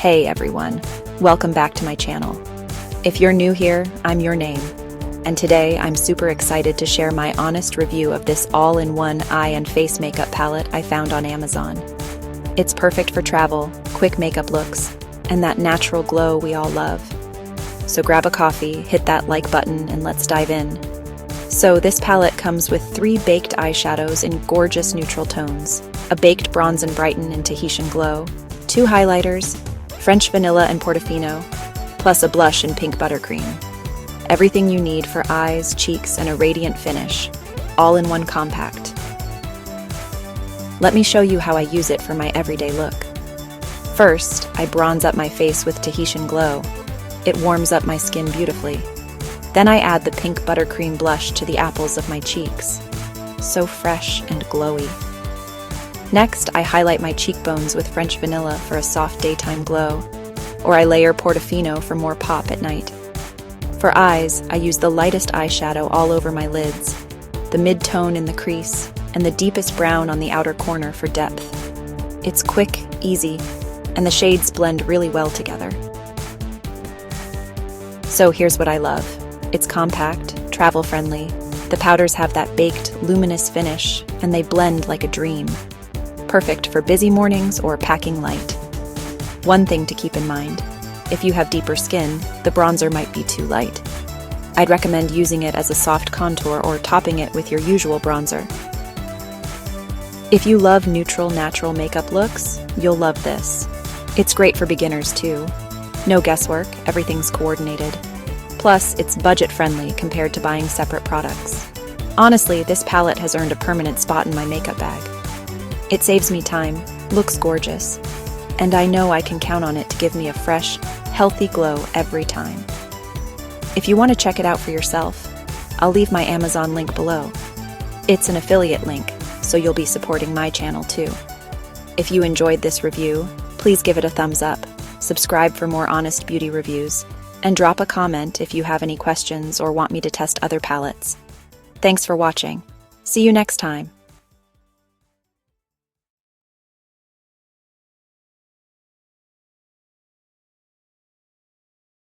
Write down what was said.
Hey everyone, welcome back to my channel. If you're new here, I'm your name. And today I'm super excited to share my honest review of this all-in-one eye and face makeup palette I found on Amazon. It's perfect for travel, quick makeup looks, and that natural glow we all love. So grab a coffee, hit that like button, and let's dive in. So this palette comes with 3 baked eyeshadows in gorgeous neutral tones, a baked bronze and brighten in Tahitian glow, 2 highlighters, French vanilla and Portofino, plus a blush in pink buttercream. Everything you need for eyes, cheeks, and a radiant finish, all in one compact. Let me show you how I use it for my everyday look. First, I bronze up my face with Tahitian Glow. It warms up my skin beautifully. Then I add the pink buttercream blush to the apples of my cheeks. So fresh and glowy. Next, I highlight my cheekbones with French vanilla for a soft daytime glow, or I layer Portofino for more pop at night. For eyes, I use the lightest eyeshadow all over my lids, the mid-tone in the crease, and the deepest brown on the outer corner for depth. It's quick, easy, and the shades blend really well together. So here's what I love. It's compact, travel-friendly. The powders have that baked, luminous finish, and they blend like a dream. Perfect for busy mornings or packing light. One thing to keep in mind, if you have deeper skin, the bronzer might be too light. I'd recommend using it as a soft contour or topping it with your usual bronzer. If you love neutral, natural makeup looks, you'll love this. It's great for beginners too. No guesswork, everything's coordinated. Plus, it's budget-friendly compared to buying separate products. Honestly, this palette has earned a permanent spot in my makeup bag. It saves me time, looks gorgeous, and I know I can count on it to give me a fresh, healthy glow every time. If you want to check it out for yourself, I'll leave my Amazon link below. It's an affiliate link, so you'll be supporting my channel too. If you enjoyed this review, please give it a thumbs up, subscribe for more honest beauty reviews, and drop a comment if you have any questions or want me to test other palettes. Thanks for watching. See you next time.